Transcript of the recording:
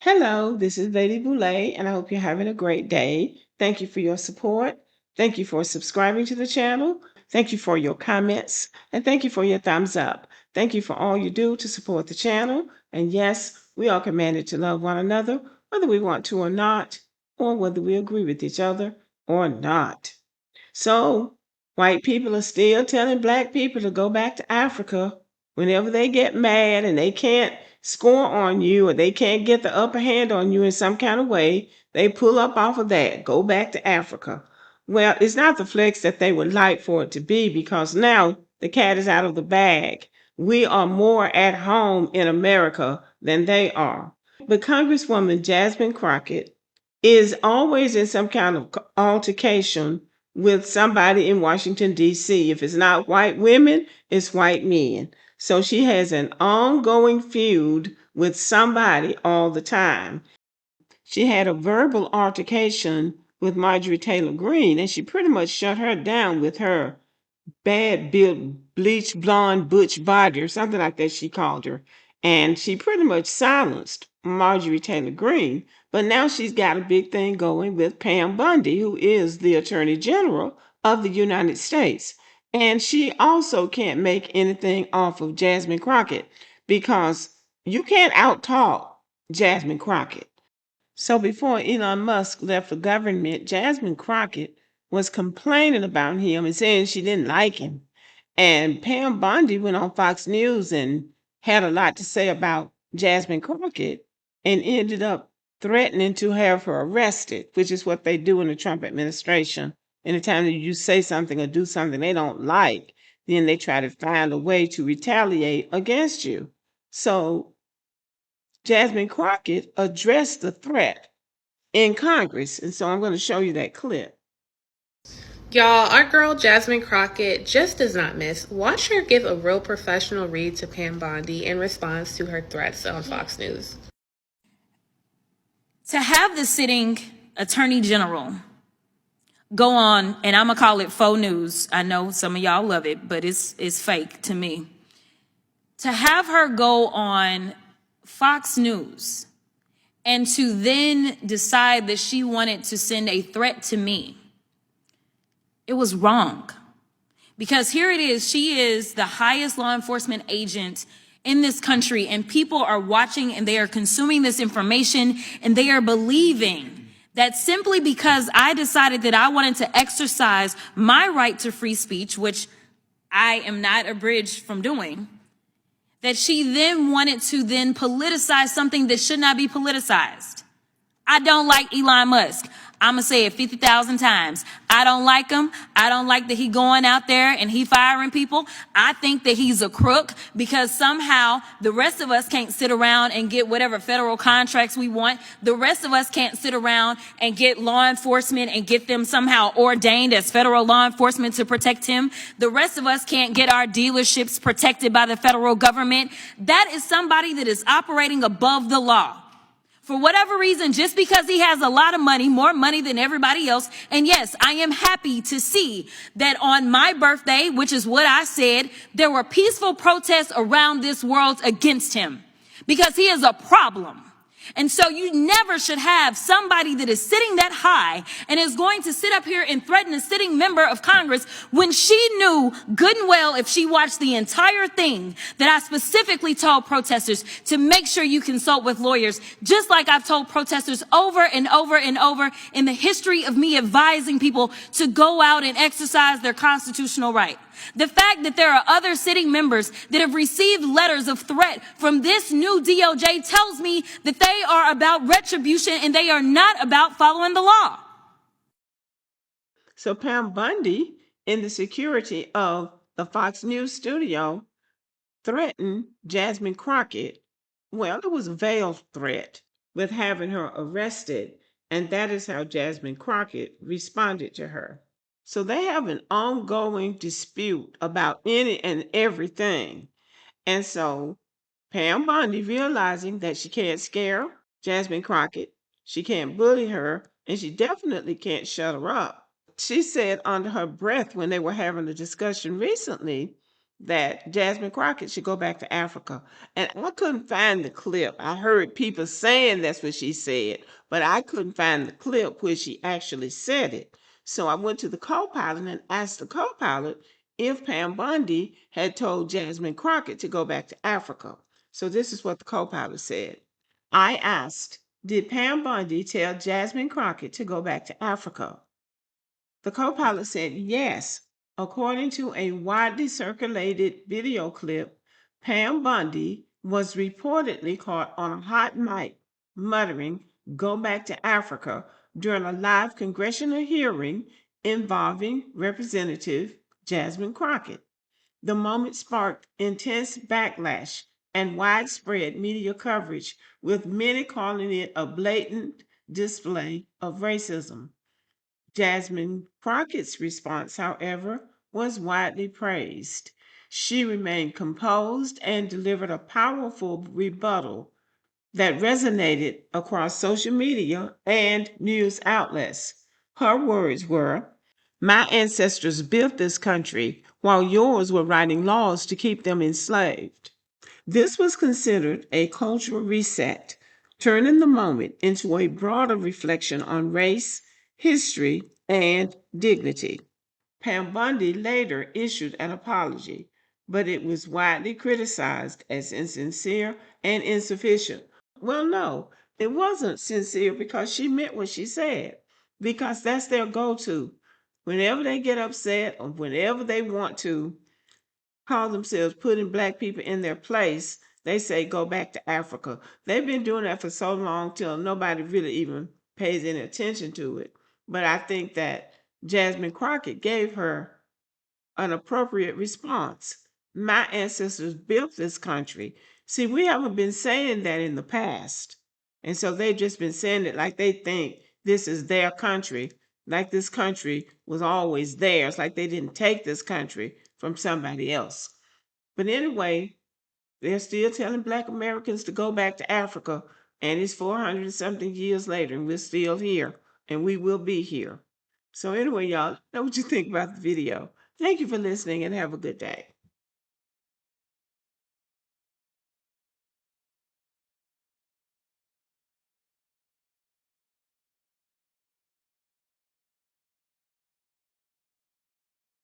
Hello, this is Lady Boulay, and I hope you're having a great day. Thank you for your support. Thank you for subscribing to the channel. Thank you for your comments, and thank you for your thumbs up. Thank you for all you do to support the channel. And yes, we are commanded to love one another, whether we want to or not, or whether we agree with each other or not. So, white people are still telling black people to go back to Africa whenever they get mad and they can't score on you or they can't get the upper hand on you in some kind of way. They pull up off of that, go back to Africa. Well, it's not the flex that they would like for it to be because now the cat is out of the bag. We are more at home in America than they are. But Congresswoman Jasmine Crockett is always in some kind of altercation with somebody in Washington, D.C. If it's not white women, it's white men. So she has an ongoing feud with somebody all the time. She had a verbal altercation with Marjorie Taylor Greene, and she pretty much shut her down with her bad built, bleach blonde, butch body, or something like that, she called her. And she pretty much silenced Marjorie Taylor Greene. But now she's got a big thing going with Pam Bondi, who is the Attorney General of the United States. And she also can't make anything off of Jasmine Crockett because you can't outtalk Jasmine Crockett. So before Elon Musk left the government, Jasmine Crockett was complaining about him and saying she didn't like him. And Pam Bondi went on Fox News and had a lot to say about Jasmine Crockett and ended up threatening to have her arrested, which is what they do in the Trump administration. Anytime that you say something or do something they don't like, then they try to find a way to retaliate against you. So Jasmine Crockett addressed the threat in Congress. And so I'm going to show you that clip. Y'all, our girl Jasmine Crockett just does not miss. Watch her give a real professional read to Pam Bondi in response to her threats on Fox News. To have the sitting attorney general go on, and I'm gonna call it faux news. I know some of y'all love it, but it's fake to me. To have her go on Fox News and to then decide that she wanted to send a threat to me, it was wrong. Because here it is, she is the highest law enforcement agent in this country, and people are watching and they are consuming this information and they are believing that simply because I decided that I wanted to exercise my right to free speech, which I am not abridged from doing, that she then wanted to then politicize something that should not be politicized. I don't like Elon Musk. I'm going to say it 50,000 times. I don't like him. I don't like that he going out there and he firing people. I think that he's a crook because somehow the rest of us can't sit around and get whatever federal contracts we want. The rest of us can't sit around and get law enforcement and get them somehow ordained as federal law enforcement to protect him. The rest of us can't get our dealerships protected by the federal government. That is somebody that is operating above the law. For whatever reason, just because he has a lot of money, more money than everybody else. And yes, I am happy to see that on my birthday, which is what I said, there were peaceful protests around this world against him because he is a problem. And so you never should have somebody that is sitting that high and is going to sit up here and threaten a sitting member of Congress when she knew good and well, if she watched the entire thing, that I specifically told protesters to make sure you consult with lawyers, just like I've told protesters over and over and over in the history of me advising people to go out and exercise their constitutional right. The fact that there are other sitting members that have received letters of threat from this new DOJ tells me that they are about retribution and they are not about following the law. So Pam Bondi, in the security of the Fox News studio, threatened Jasmine Crockett. Well, it was a veiled threat with having her arrested, and that is how Jasmine Crockett responded to her. So they have an ongoing dispute about any and everything. And so Pam Bondi, realizing that she can't scare Jasmine Crockett, she can't bully her, and she definitely can't shut her up. She said under her breath when they were having a discussion recently that Jasmine Crockett should go back to Africa. And I couldn't find the clip. I heard people saying that's what she said, but I couldn't find the clip where she actually said it. So I went to the co-pilot and asked the co-pilot if Pam Bondi had told Jasmine Crockett to go back to Africa. So this is what the co-pilot said. I asked, did Pam Bondi tell Jasmine Crockett to go back to Africa? The co-pilot said yes. According to a widely circulated video clip, Pam Bondi was reportedly caught on a hot mic muttering, "Go back to Africa," during a live congressional hearing involving Representative Jasmine Crockett. The moment sparked intense backlash and widespread media coverage, with many calling it a blatant display of racism. Jasmine Crockett's response, however, was widely praised. She remained composed and delivered a powerful rebuttal that resonated across social media and news outlets. Her words were, "My ancestors built this country while yours were writing laws to keep them enslaved." This was considered a cultural reset, turning the moment into a broader reflection on race, history, and dignity. Pam Bondi later issued an apology, but it was widely criticized as insincere and insufficient. Well, no, it wasn't sincere because she meant what she said, because that's their go to. Whenever they get upset or whenever they want to call themselves putting black people in their place, they say go back to Africa. They've been doing that for so long till nobody really even pays any attention to it. But I think that Jasmine Crockett gave her an appropriate response. My ancestors built this country. See, we haven't been saying that in the past. And so they've just been saying it like they think this is their country, like this country was always theirs, like they didn't take this country from somebody else. But anyway, they're still telling Black Americans to go back to Africa, and it's 400 and something years later, and we're still here, and we will be here. So anyway, y'all, know what you think about the video. Thank you for listening, and have a good day.